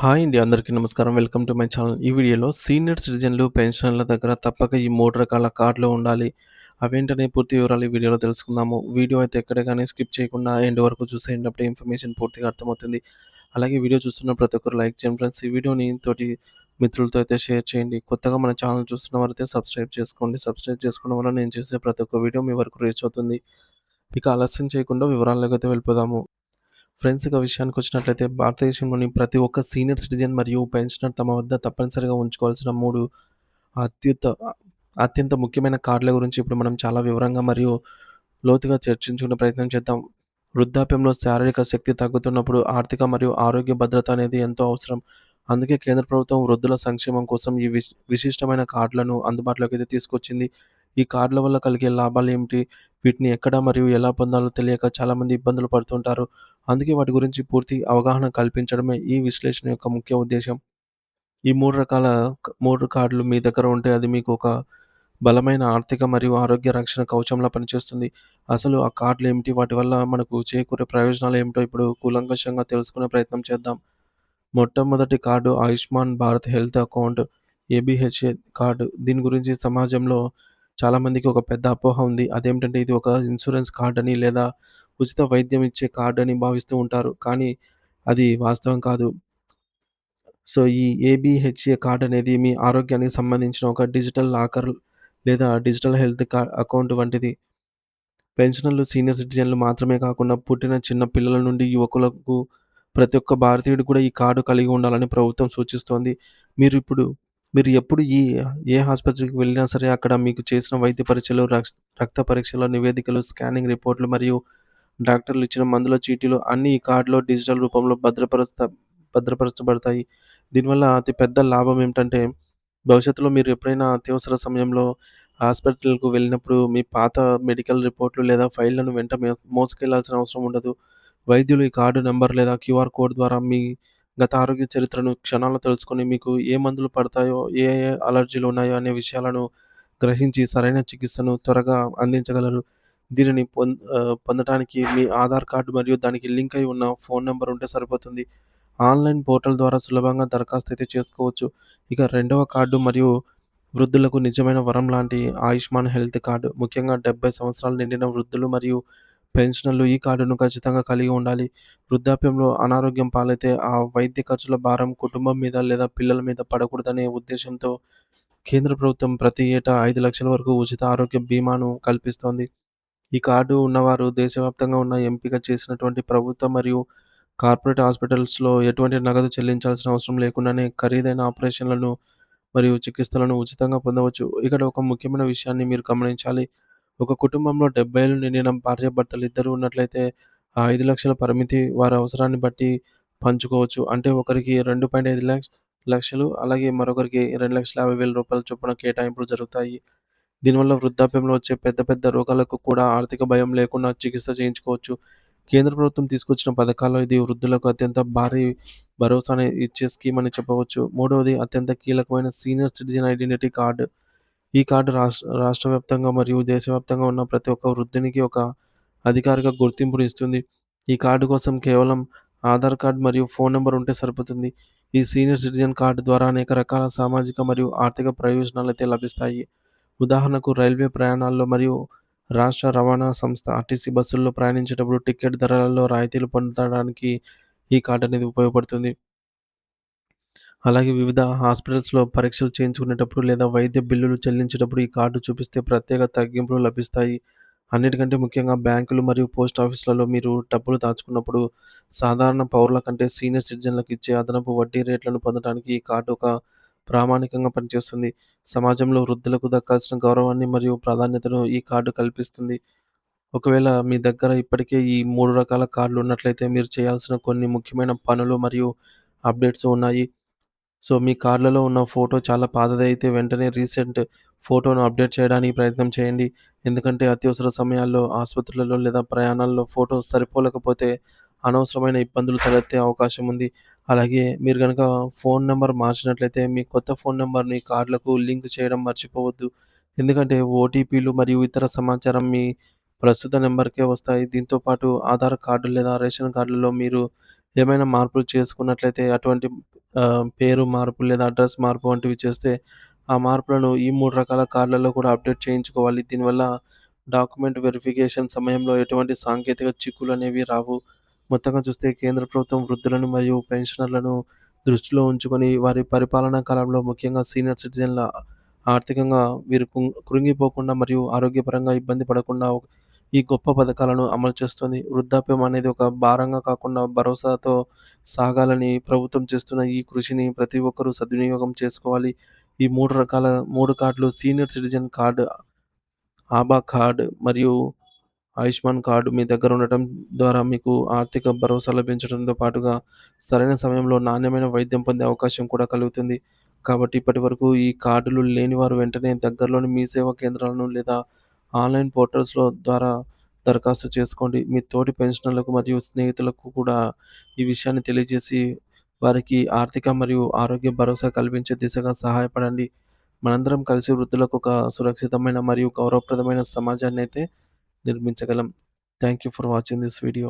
Hi అండి. అందరికీ నమస్కారం. Welcome to my channel. ఈ వీడియోలో సీనియర్ సిటిజన్లు, పెన్షనర్ల దగ్గర తప్పక ఈ 3 రకాల కార్డులు ఉండాలి. అవేంటనే పూర్తి వివరాలు ఈ వీడియోలో తెలుసుకుందాము. వీడియో అయితే ఎక్కడ గాని స్కిప్ చేయకుండా ఎండ్ వరకు చూసేయండి. అప్పుడే ఇన్ఫర్మేషన్ పూర్తిగా అర్థమవుతుంది. అలాగే వీడియో చూస్తున్న ప్రతి ఒక్కరు లైక్ చేయండి ఫ్రెండ్స్. ఈ వీడియోని తోటి మిత్రులతో అయితే షేర్ చేయండి. కొత్తగా మన ఛానల్ చూస్తున్న వారైతే సబ్స్క్రైబ్ చేసుకోండి. సబ్స్క్రైబ్ చేసుకోవడం వల్ల నేను చేసే ప్రతి ఒక్క వీడియో మీ వరకు రీచ్ అవుతుంది. ఇక ఆలస్యం చేయకుండా వివరాల్లోకైతే వెళ్ళిపోదాము. ఫ్రెండ్స్ ఇక విషయానికొచ్చినట్లయితే భారతదేశంలోని ప్రతి ఒక్క సీనియర్ సిటిజన్ మరియు పెన్షనర్ తమ వద్ద తప్పనిసరిగా ఉంచుకోవాల్సిన 3 అత్యుత్త అత్యంత ముఖ్యమైన కార్డుల గురించి ఇప్పుడు మనం చాలా వివరంగా మరియు లోతుగా చర్చించుకునే ప్రయత్నం చేద్దాం. వృద్ధాప్యంలో శారీరక శక్తి తగ్గుతున్నప్పుడు ఆర్థిక మరియు ఆరోగ్య భద్రత అనేది ఎంతో అవసరం. అందుకే కేంద్ర ప్రభుత్వం వృద్ధుల సంక్షేమం కోసం ఈ విశిష్టమైన కార్డులను అందుబాటులోకి అయితే తీసుకొచ్చింది. ఈ కార్డుల వల్ల కలిగే లాభాలేమిటి? వీటిని ఎక్కడ మరియు ఎలా పొందాలో తెలియక చాలామంది ఇబ్బందులు పడుతుంటారు. అందుకే వాటి గురించి పూర్తి అవగాహన కల్పించడమే ఈ విశ్లేషణ యొక్క ముఖ్య ఉద్దేశ్యం. ఈ 3 కార్డులు మీ దగ్గర ఉంటే అది మీకు ఒక బలమైన ఆర్థిక మరియు ఆరోగ్య రక్షణ కవచంలా పనిచేస్తుంది. అసలు ఆ కార్డులేమిటి? వాటి వల్ల మనకు చేకూరే ప్రయోజనాలేమిటో ఇప్పుడు కూలంకషంగా తెలుసుకునే ప్రయత్నం చేద్దాం. మొట్టమొదటి card Ayushman Bharat health account ABHA card. దీని గురించి సమాజంలో చాలామందికి ఒక పెద్ద అపోహ ఉంది. అదేమిటంటే ఇది ఒక ఇన్సూరెన్స్ కార్డ్ అని లేదా ఉచిత వైద్యం ఇచ్చే కార్డ్ అని భావిస్తూ ఉంటారు. కానీ అది వాస్తవం కాదు. సో, ఈ ఏబీహెచ్ఏ కార్డ్ అనేది మీ ఆరోగ్యానికి సంబంధించిన ఒక డిజిటల్ లాకర్ లేదా డిజిటల్ హెల్త్ అకౌంట్ వంటిది. పెన్షనర్లు, సీనియర్ సిటిజన్లు మాత్రమే కాకుండా పుట్టిన చిన్న పిల్లల నుండి యువకులకు ప్రతి ఒక్క భారతీయుడు కూడా ఈ కార్డు కలిగి ఉండాలని ప్రభుత్వం సూచిస్తోంది. మీరు ఇప్పుడు మీరు ఎప్పుడు ఏ ఆసుపత్రికి వెళ్ళినా సరే అక్కడ మీకు చేసిన వైద్య పరీక్షలు, రక్త పరీక్షల నివేదికలు, స్కానింగ్ రిపోర్ట్‌లు మరియు డాక్టర్లు ఇచ్చిన మందుల చీటీలు అన్నీ ఈ కార్డ్‌లో డిజిటల్ రూపంలో భద్రపరచబడతాయి. దీనివల్ల అతి పెద్ద లాభం ఏమిటంటే, భవిష్యత్తులో మీరు ఎప్పుడైనా అత్యవసర సమయంలో హాస్పిటల్‌కు వెళ్ళినప్పుడు మీ పాత మెడికల్ రిపోర్ట్‌లు లేదా ఫైల్‌లను వెంట మోసుకెళ్లాల్సిన అవసరం ఉండదు. వైద్యులు ఈ కార్డ్ నంబర్ లేదా క్యూఆర్ కోడ్ ద్వారా మీ గత ఆరోగ్య చరిత్రను క్షణాల్లో తెలుసుకొని మీకు ఏ మందులు పడతాయో, ఏ ఏ అలర్జీలు ఉన్నాయో అనే విషయాలను గ్రహించి సరైన చికిత్సను త్వరగా అందించగలరు. దీనిని పొందటానికి మీ ఆధార్ కార్డ్ మరియు దానికి లింక్ అయి ఉన్న ఫోన్ నంబర్ ఉంటే సరిపోతుంది. ఆన్‌లైన్ పోర్టల్ ద్వారా సులభంగా దరఖాస్తు అయితే చేసుకోవచ్చు. ఇక రెండవ కార్డు మరియు వృద్ధులకు నిజమైన వరం లాంటి ఆయుష్మాన్ హెల్త్ కార్డ్. ముఖ్యంగా 70 సంవత్సరాలు నిండిన వృద్ధులు మరియు పెన్షనర్లు ఈ కార్డును ఖచ్చితంగా కలిగి ఉండాలి. వృద్ధాప్యంలో అనారోగ్యం పాలైతే ఆ వైద్య ఖర్చుల భారం కుటుంబం మీద లేదా పిల్లల మీద పడకూడదనే ఉద్దేశ్యంతో కేంద్ర ప్రభుత్వం ప్రతి ఏటా 5,00,000 వరకు ఉచిత ఆరోగ్య బీమాను కల్పిస్తోంది. ఈ కార్డు ఉన్నవారు దేశవ్యాప్తంగా ఉన్న ఎంపిక చేసినటువంటి ప్రభుత్వ మరియు కార్పొరేట్ హాస్పిటల్స్‌లో ఎటువంటి నగదు చెల్లించాల్సిన అవసరం లేకుండానే ఖరీదైన ఆపరేషన్‌లను మరియు చికిత్సలను ఉచితంగా పొందవచ్చు. ఇక్కడ ఒక ముఖ్యమైన విషయాన్ని మీరు గమనించాలి. ఒక కుటుంబంలో 70 ఏళ్లు నిండిన భార్యాభర్తలు ఇద్దరూ ఉన్నట్లయితే ఆ 5,00,000 పరిమితి వారి అవసరాన్ని బట్టి పంచుకోవచ్చు. అంటే ఒకరికి 2.5 లక్షలు అలాగే మరొకరికి రూ. 2,50,000 చొప్పున కేటాయింపులు జరుగుతాయి. దీనివల్ల వృద్ధాప్యంలో వచ్చే పెద్ద పెద్ద రోగాలకు కూడా ఆర్థిక భయం లేకుండా చికిత్స చేయించుకోవచ్చు. కేంద్ర ప్రభుత్వం తీసుకొచ్చిన పథకాల్లో ఇది వృద్ధులకు అత్యంత భారీ భరోసాని ఇచ్చే స్కీమ్ అని చెప్పవచ్చు. మూడవది అత్యంత కీలకమైన సీనియర్ సిటిజన్ ఐడెంటిటీ కార్డ్. ఈ కార్డ్ రాష్ట్ర వ్యాప్తంగా మరియు దేశవ్యాప్తంగా ఉన్న ప్రతి ఒక్క వృద్ధునికి ఒక అధికారిక గుర్తింపుని ఇస్తుంది. ఈ కార్డు కోసం కేవలం ఆధార్ కార్డ్ మరియు ఫోన్ నంబర్ ఉంటే సరిపోతుంది. ఈ సీనియర్ సిటిజన్ కార్డ్ ద్వారా అనేక రకాల సామాజిక మరియు ఆర్థిక ప్రయోజనాలైతే లభిస్తాయి. ఉదాహరణకు రైల్వే ప్రయాణాల్లో మరియు రాష్ట్ర రవాణా సంస్థ ఆర్టీసీ బస్సుల్లో ప్రయాణించేటప్పుడు టికెట్ ధరలలో రాయితీలు పొందడానికి ఈ కార్డ్ అనేది ఉపయోగపడుతుంది. అలాగే వివిధ హాస్పిటల్స్‌లో పరీక్షలు చేయించుకునేటప్పుడు లేదా వైద్య బిల్లులు చెల్లించేటప్పుడు ఈ కార్డు చూపిస్తే ప్రత్యేక తగ్గింపులు లభిస్తాయి. అన్నిటికంటే ముఖ్యంగా బ్యాంకులు మరియు పోస్ట్ ఆఫీస్‌లలో మీరు డబ్బులు దాచుకున్నప్పుడు సాధారణ పౌరుల కంటే సీనియర్ సిటిజన్‌లకు ఇచ్చే అదనపు వడ్డీ రేట్లను పొందడానికి ఈ కార్డు ఒక ప్రామాణికంగా పనిచేస్తుంది. సమాజంలో వృద్ధులకు దక్కాల్సిన గౌరవాన్ని మరియు ప్రాధాన్యతను ఈ కార్డు కల్పిస్తుంది. ఒకవేళ మీ దగ్గర ఇప్పటికే ఈ 3 రకాల కార్డులు ఉన్నట్లయితే మీరు చేయాల్సిన కొన్ని ముఖ్యమైన పనులు మరియు అప్డేట్స్ ఉన్నాయి. సో, మీ కార్డ్‌లలో ఉన్న ఫోటో చాలా పాతదైతే వెంటనే రీసెంట్ ఫోటోను అప్డేట్ చేయడానికి ప్రయత్నం చేయండి. ఎందుకంటే అత్యవసర సమయాల్లో ఆసుపత్రులలో లేదా ప్రయాణాల్లో ఫోటో సరిపోలకపోతే అనవసరమైన ఇబ్బందులు తలెత్తే అవకాశం ఉంది. అలాగే మీరు గనక ఫోన్ నంబర్ మార్చినట్లయితే మీ కొత్త ఫోన్ నంబర్‌ని కార్డ్‌లకు లింక్ చేయడం మర్చిపోవద్దు. ఎందుకంటే ఓటీపీలు మరియు ఇతర సమాచారం మీ ప్రస్తుత నంబర్‌కే వస్తాయి. దీంతో పాటు ఆధార్ కార్డు లేదా రేషన్ కార్డులో మీరు ఏమైనా మార్పులు చేసుకున్నట్లయితే అటువంటి పేరు మార్పు లేదా అడ్రస్ మార్పు వంటివి చేస్తే ఆ మార్పులను ఈ 3 రకాల కార్డులలో కూడా అప్డేట్ చేయించుకోవాలి. దీనివల్ల డాక్యుమెంట్ వెరిఫికేషన్ సమయంలో ఎటువంటి సాంకేతిక చిక్కులనేవి రావు. మొత్తంగా చూస్తే కేంద్ర ప్రభుత్వం వృద్ధులను మరియు పెన్షనర్లను దృష్టిలో ఉంచుకొని వారి పరిపాలనా కాలంలో ముఖ్యంగా సీనియర్ సిటిజన్ల ఆర్థికంగా వీరు కృంగిపోకుండా మరియు ఆరోగ్యపరంగా ఇబ్బంది పడకుండా ఈ గొప్ప పథకాలను అమలు చేస్తుంది. వృద్ధాప్యం అనేది ఒక భారంగా కాకుండా భరోసాతో సాగాలని ప్రభుత్వం చేస్తున్న ఈ కృషిని ప్రతి ఒక్కరూ సద్వినియోగం చేసుకోవాలి. ఈ 3 కార్డులు సీనియర్ సిటిజన్ కార్డ్, ఆభా కార్డ్ మరియు ఆయుష్మాన్ కార్డ్ మీ దగ్గర ఉండటం ద్వారా మీకు ఆర్థిక భరోసా లభించడంతో పాటుగా సరైన సమయంలో నాణ్యమైన వైద్యం పొందే అవకాశం కూడా కలుగుతుంది. కాబట్టి ఇప్పటివరకు ఈ కార్డులు లేని వారు వెంటనే దగ్గరలోని మీ సేవా కేంద్రాలను లేదా ఆన్‌లైన్ పోర్టల్స్‌లో ద్వారా దరఖాస్తు చేసుకోండి. మీ తోటి పెన్షనర్లకు మరియు స్నేహితులకు కూడా ఈ విషయాన్ని తెలియజేసి వారికి ఆర్థిక మరియు ఆరోగ్య భరోసా కల్పించే దిశగా సహాయపడండి. మనందరం కలిసి వృద్ధులకు ఒక సురక్షితమైన మరియు గౌరవప్రదమైన సమాజాన్నయితే నిర్మించగలం. Thank you for watching this video.